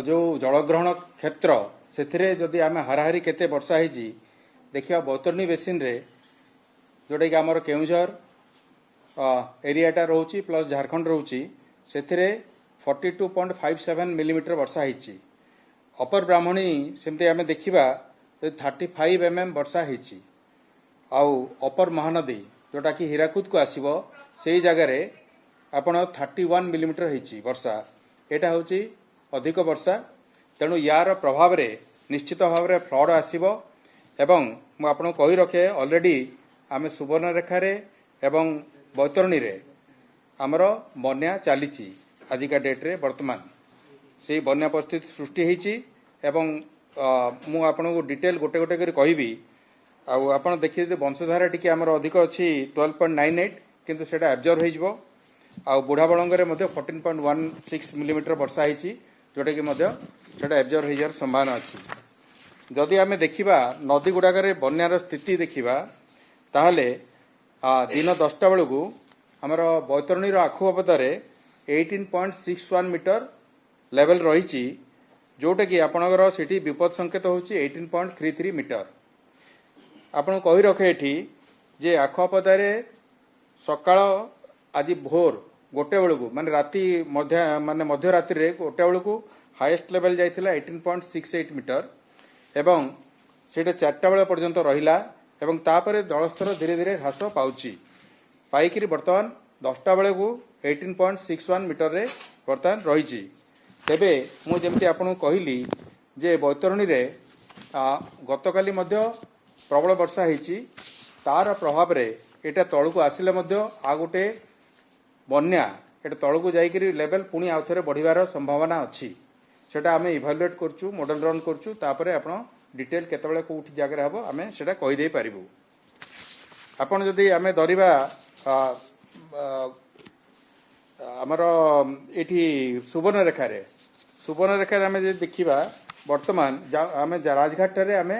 जो जलग्रहण क्षेत्र से जदि आम हाराहारी केते वर्षा होती देखिए बैतरणी बेसिन रे जोटा कि आमर केउझर एरियाटा रोचे प्लस झारखंड रोचे से 42.57 मिलीमीटर वर्षा होती। अपर ब्राह्मणी सेमती आम देखा 35 mm वर्षा होती। आउ अपर महानदी जोटा कि हीराकुद को आसब से जगार आपण 31 मिलीमीटर होती वर्षा। यहाँ हूँ अधिक वर्षा तेणु यार प्रभाव रे निश्चित भाव में फ्लड आसब एवं मुझे कही रखे ऑलरेडी आम सुवर्णरेखा एवं बैतरणी रे आमर बन्या चली आजिका डेट्रे वर्तमान से बन्या परिस्थिति सृष्टि होती मु आपन को डिटेल गोटे गोटे कर कहबी आपड़ देखिए वंशधारा टी आमर अधिक अच्छी 12.98 किंतु सेटा एब्जर्व हो बुढ़ा बड़ंगे 14.16 मिलीमीटर वर्षा होती जोटा कि सेटा एब्जर्व हो जार संभावना अच्छी। जदि आम देखा नदी गुड़ाक बन्यार स्थिति देखा ताहले दिन 10टा बेलू आमर बैतरणी आखुआपदार 18.61 मीटर लेवल रही जोटा कि आपणकर सेठी विपद संकेत होची 18.33 मीटर। आपन कही रखे एठी जे आखुआपदार सकाळ आज भोर गोटे बेलू माने राति मध्य रात्रि रे गोटे बेलू हाईएस्ट लेवल जाइथिला 18.68 मीटर एवं सेटा 4टा बेला पर्यंत रहिला एवं तापरे जलस्तर धीरे धीरे ह्रास पाउची पाइकरी वर्तमान 10टा बेलू 18.61 मीटर रे वर्तमान रही। तेबे मु जेमती आपन कहली जे बैतरणी रे गतकाली मध्य प्रबल वर्षा होती तार प्रभाव रे एटा तळକୁ आसिले मध्य आ गोटे बन्या एटा तळକୁ जाइकरी लेवल पुणी आउ थरे बढ़िवार संभावना अच्छी सेटा आमे इभालुएट करछु मॉडल रन करछु तापरे आपण डिटेल केतबेले कोठी जगह हबो आमे सेटा कहि दे पारिबु। आपण जदि आमे दरिबा आमर एठी सुवर्णरेखा आमे जे देखिबा वर्तमान आमे राजघाट रे आमे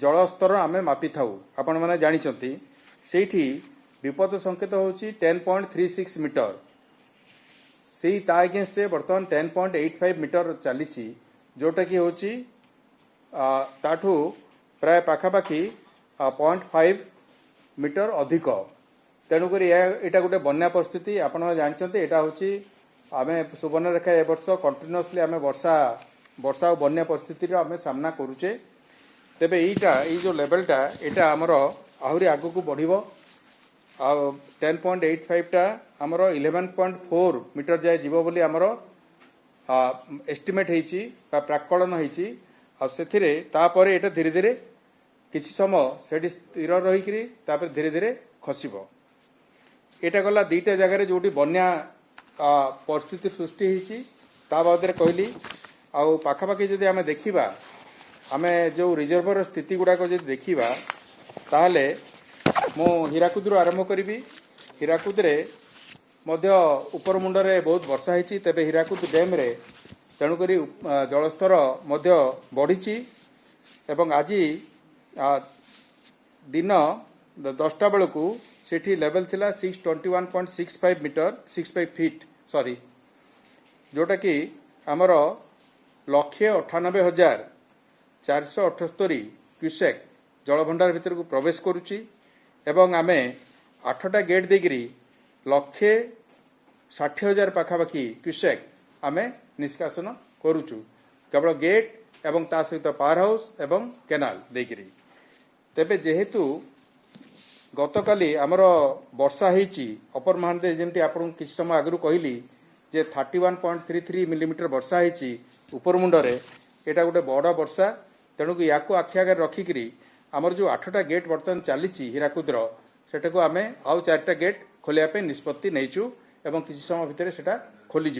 जलस्तर आमे मापी थाउ आपण माने जानिचंती सेठी विपद संकेत होची 10.36 मीटर से ता अगेंस्ट वर्तमान 10.85 मीटर चली जोटा कि होची ताठू प्राय पाखापाखि 0.5 मीटर अधिक तेणुक यहाँ गोटे बन्या परिस्थिति आपण जानते यहाँ हूँ आम सुवर्णरेखा ए वर्ष कंटिन्यूअसली आम वर्षा और बन्या परिस्थिति आम सामना करुचे। तेबे ये जो लेवलटा यहाँ आमर आहरी आग को बढ़ 10.85 टा आमर 11.4 मीटर जाए जीव बोली आमर एस्टिमेट होती प्राकलन होती तापर ये धीरे धीरे किसी समय से स्थिर रही धीरे धीरे खसब। एटा गला दीटा जगह जोटी बन्या परिस्थिति सृष्टि होती बाबद कहली आउ पाखापाखि जदि आम देखा आम जो रिजर्वर स्थिति गुड़ाक जो देखा ताहले मु हीराकुद आरंभ करी। हीराकुद रे मध्य उपर मुंडरे बहुत वर्षा होती तेबे हीराकुद डैम रे तेणुक जलस्तर मध्य बढ़ी एवं आज दिन 10टा बेलू सेठी लेवल थिला 621.65 मीटर 65 फीट सॉरी जोटा कि आमर 1,98,478 क्यूसेक जलभंडार भितर को प्रवेश करुची एवं आमे 8टा गेट देगिरी 1,60,000 पाखापाखि क्यूसेक आमे निष्कासन करुचु केवल गेट एवं ता सहित पावर हाउस एवं केनाल देगिरी। तेबे जेहेतु गतकाली आमर वर्षा होती अपर महानदी जमी आपको किसी समय आगु कहली जे 31.33 मिलीमीटर वर्षा होती उपर मुंडरे यहाँ गोटे बड़ वर्षा तेणुक या आखि आगे रखिकी आमर जो 8टा गेट बर्तमान चली हीराकुदर सेटा को आम आउ 4टा गेट खोलिया निष्पत्ति नहींचु एवं किसी समय भितर सेटा खोलीज।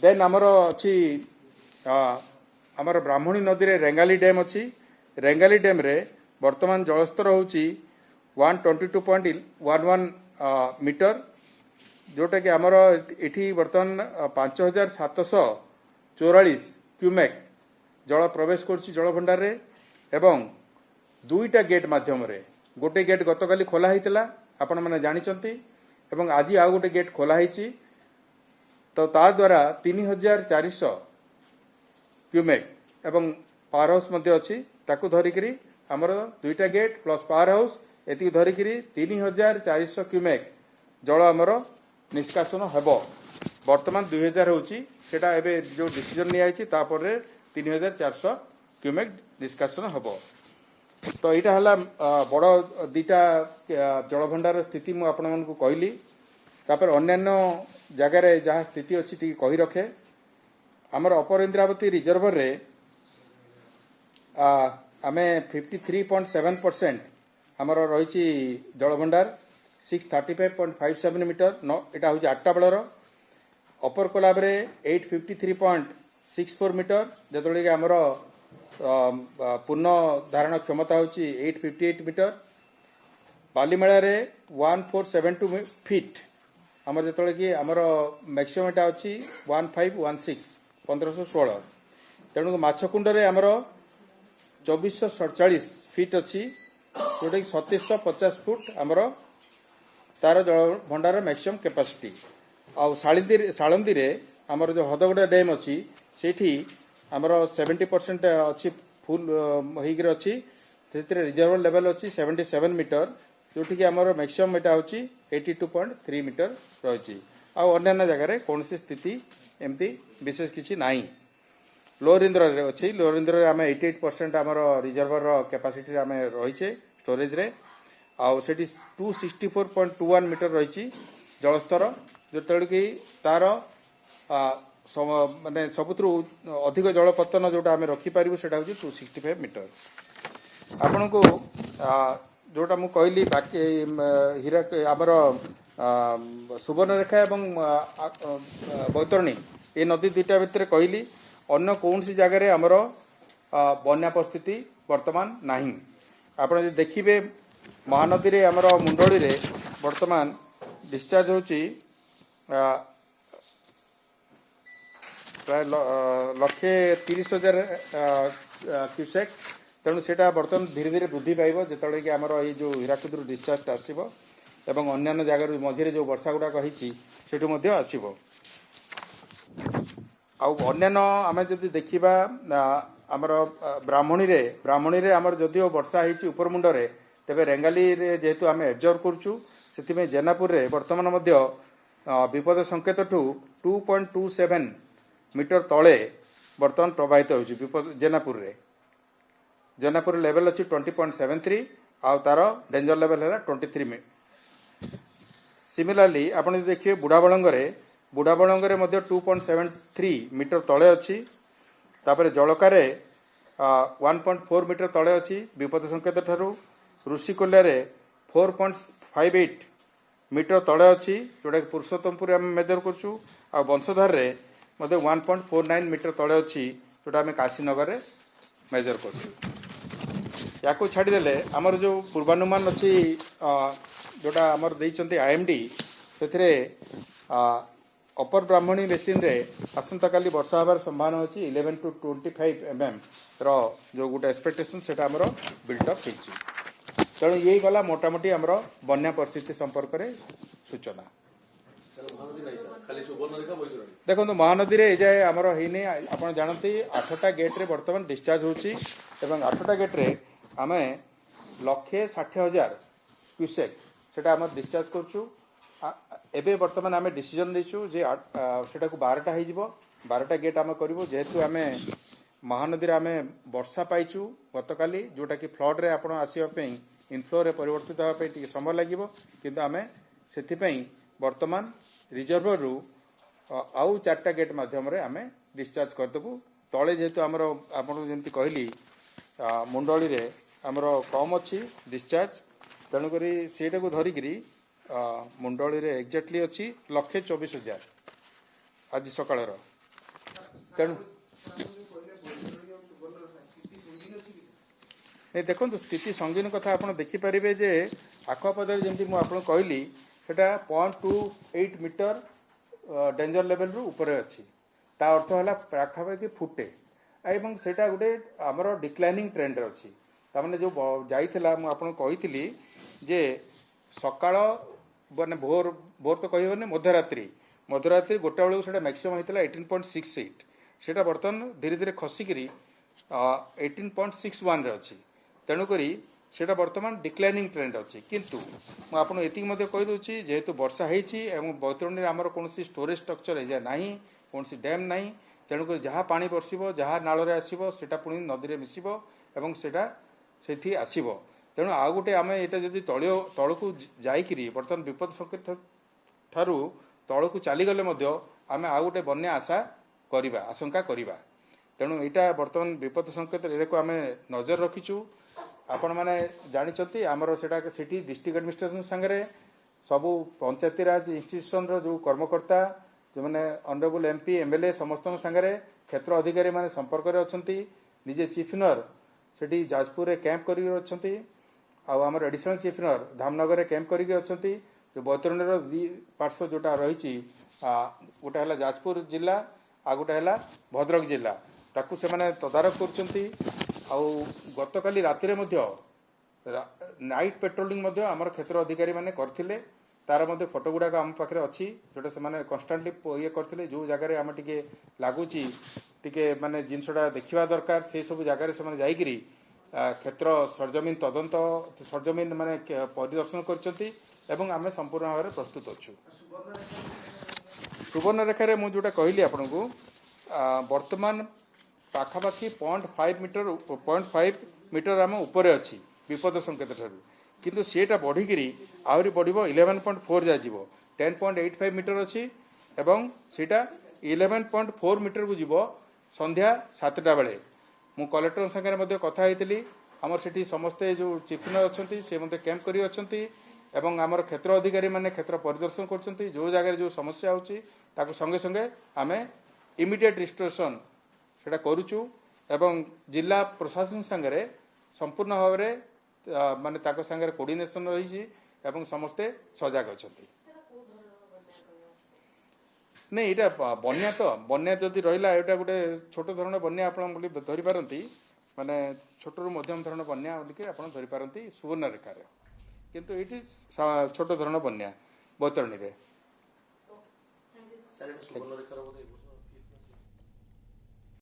देन आमर अच्छी आमर ब्राह्मणी नदी रे रेंगाली डैम अच्छी रेंगाली डैम रे वर्तमान जलस्तर होची 122.11 मीटर जोटा कि आमर इठी वर्तमान 5,744 क्यूमेक जल प्रवेश कर जलभंडार रे एवं 2टा गेट माध्यम रे गोटे गेट गतकाली खोला होता आपण मैंने जानी एवं आज आउ गोटे गेट खोला होती तो ता द्वारा 3400 क्यूमेक एवं पावर हाउस मध्य अच्छी ताकू धरिकी आमर दुईटा गेट प्लस पावर हाउस एति धरिकी 3400 क्यूमेक जल आमर निष्कासन हेब बर्तमान 2000 होची सेटा एबे जो डिसीजन निया तापर 3400 क्यूमेक निष्कासन हेब तो यहाँ है बड़ दीटा जलभंडार स्थिति मुझे आपण मानक कहली तापर अन्यान्य जगार जहाँ स्थिति अच्छी टी कही रखे आमर अपर इंद्रावती रिजर्वर रे आमे 53.7% आमर रही जलभंडार 635.57 मीटर यहाँ हूँ 8टा बेलर अपर कोलाब रे 853.64 मीटर जो आमर पूर्ण धारण क्षमता हूँ 858 मीटर बालीमेला रे 1472 फीट आमर जो कि आमर मैक्सिमम एटा अच्छी 1516 1516 तेणु माछकुंड रे आमर 2447 फीट अच्छी जोटा कि 3750 फुट आमर तार जल भंडार मैक्सिमम कैपेसिटी आउ सालंदी रे आमर जो हदगड़ा डैम अच्छी सेठी आमर 70% अच्छी फुल होकर अच्छी रिजर्वर लेवल अच्छी 77 मीटर जोटि कि आमर मैक्सिमम एटा होची 82.3 मीटर रही अन्य जगह कौन सी स्थिति एमती विशेष किसी नाई लोअर इंद्र अच्छी लोअर इंद्र आम 88% आमर रिजर्वर कैपेसिटी आम रहीचे स्टोरेज रे आउ सेठी 264.21 मीटर रही जलस्तर जो कि तार माने सबुथु अधिक जलपतन जोटा आम रखिपारू से 265 मीटर आपण को जोटा मु कहली बाकी हीरा आमर सुवर्णरेखा एवं बैतरणी ये नदी दुईटा भितर कहली अन्य कौन सी जगह आमर बन्या परिस्थिति वर्तमान नहीं आप देखिए महानदी रे आमर मुंडली रे वर्तमान डिस्चार्ज होची प्राय 1,30,000 क्यूसेक तेणु सेटा बर्तमान धीरे धीरे वृद्धि पाइब जिते कि आमर ये जो हीराकुद डिस्चार्ज आसो एवं अन्य जगार मझे जो वर्षा गुड़ाक होठी आसो अन्यान्य आम जदि देखा आमर ब्राह्मणी रे आमर जदिओ वर्षा होती उपर मुंडे तेरे रेंगाली रे जेहेतु आम एब्जर्व करुचु से जेनापुर रे वर्तमान विपद संकेत ठू 2.27 मीटर तले वर्तमान प्रवाहित होची विपद जेनापुर लेवल अच्छी 20.73 आउ तार डेंजर लेवल है 23 सिमिलारली आपन देखिए बुढ़ाबलंगे 2.73 मीटर तले अच्छी तापर जलकार 1.4 मीटर तले अच्छी विपद संकेत ठारू ऋषिकोल्या 4.58 मीटर तले अच्छी जोटा कि पुरुषोत्तमपुर आम मेजर करूँ आ वंशधार 1.49 मीटर तले अच्छी जोटा आम काशीनगर में मेजर कर छाड़देले आमर जो पूर्वानुमान अच्छी जोटा आमर देइचंती IMD से अपर ब्राह्मणी बेसिन रे आसंता काली वर्षा हबार संभावना अच्छी 11 to 25 mm रो जो गोटे एक्सपेक्टेशन सेटा आमर बिल्डअप होइछि तेणु यही गला मोटामोटी आमर बन्या परिस्थिति संपर्क में सूचना देखो महानदी रे जाए आमर होनी आप जानते 8टा गेट्रे बर्तमान डिस्चार्ज होची 8टा गेट्रे आम 1,60,000 क्यूसेक से आम डिस्चार्ज करूँ एबे बर्तमान आम डिसीजन नहीं जे सेटा को 12टा हो 12टा गेट आम करूँ जेहेतु आम महानदी आम वर्षा पाइचु गतकाली जोटा कि फ्लड रे आपण आसवाई इनफ्लो रे परिवर्तित होगापी समय लगे किंतु आम से वर्तमान रिजर्वर रु आउ 4टा गेट माध्यम आम डिस्चार्ज करदेबू तले जेहेतु आमर आपको जमी कहली मुंडली रे आमर कम अच्छी डिस्चार्ज तेणुक सेटा को धरिकी मुंडली रे एक्जाक्टली अच्छी 1,24,000 आज सकाळ तेणु देखो स्थिति संगीन कथा आप देखिपारे जे आखपादर जमी मुझे कहली सेटा 0.28 मीटर डेंजर लेवल रु ऊपर अच्छी ता अर्थ है पाखापाखि फुटे एवं सेटा गोटे आमर डिक्लाइनिंग ट्रेंड अच्छी ताने जो जाइला मुझे जे सकाळ माने भोर भोर तो कहबनी मध्यरात्रि मध्यरात्रि गोटा बेलू से मैक्सीम होता 18.68 सेटा बर्तमान धीरे धीरे खसिकी 18.61 अच्छी तेणुक सेटा बर्तमान डिक्लाइनिंग ट्रेंड अच्छी किंतु मुझे ये कहीदे जेहेतु वर्षा होती बैतरणी आमर कौन स्टोरेज स्ट्रक्चर एजा ना कौन डैम ना तेणुक जहाँ पानी बरसब जहाँ नाल आसो से पुणी नदी में मिसब और सेटा से आसब तेणु आउ गोटे आम यहाँ जब तल को जाकि बर्तमान विपद संकेत ठारू तल को चलीगले आम आउ गोटे बन्या आशा करवा आशंका करवा तेणु यहाँ बर्तमान विपद संकेत को आम नजर रखीचु आपण मैंने जानते आमर से डिस्ट्रिक्ट एडमिनिस्ट्रेशन सांगे सबू पंचायती राज इंस्टीट्यूशन जो कर्मकर्ता जो मैंने ऑनरेबल एमपी एमएलए समस्त सांगे क्षेत्र अधिकारी माने संपर्क में अच्छा निजे चीफ इंजीनियर से जाजपुर में कैंप कर आमर एडिशनल चीफ इंजीनियर धामनगर में कैंप कर जो बैतरणी दी पार्श्व जोटा रही गोटे है जाजपुर जिला आ गोटे है भद्रक जिला ताकू से माने तदारख कर गतकाली राति नाइट पेट्रोलिंग आमर क्षेत्र अधिकारी माने करथिले तार मध्य फोटो गुड़ाक आम पाखे अच्छी जोटा से माने कन्स्टांटली ये करथिले जो जगह आम टिके लगुची टिके माने जिनसटा देखा दरकार से सब जगह से माने जाइकरी क्षेत्र सरजमीन तदंत सरजमीन माने परिदर्शन करचंती एवं आमे संपूर्ण भाव में प्रस्तुत अच्छु सुवर्णरेखार मुझे जोटा कहली आपन को वर्तमान पाखापाखि 0.5 मीटर आम उपर अच्छी विपद संकेत ठारू किंतु सेटा बढ़िकी आहरी बढ़ 11.4 जाइब 10.85 मीटर अच्छी एवं सेटा 11.4 मीटर को जीव संध्या 7टा बेले मु कलेक्टर संगे कथा होती आमर से समस्ते जो चीफ इंजीनियर अच्छा से मत कैंप कर एवं आमर क्षेत्र अधिकारी माने क्षेत्र परिदर्शन कर जो जगह जो समस्या होची ताको संगे संगे आमे इमिडिएट रिस्टोरेशन सेटा करूचु एवं जिला प्रशासन संगे संपूर्ण भाव में माने ताको संगे कोऑर्डिनेशन रही एवं समस्ते सजग अच्छा नहीं यहाँ बन्या तो बन्या जदि रहा यहाँ गोटे छोट धरण बन्या आप धरी पारती माने छोट रु मध्यम धरण बन्या बोलिक आप धरी पारती सुवर्णरेखार किंतु ये छोट धरण बन्या बैतरणी रे।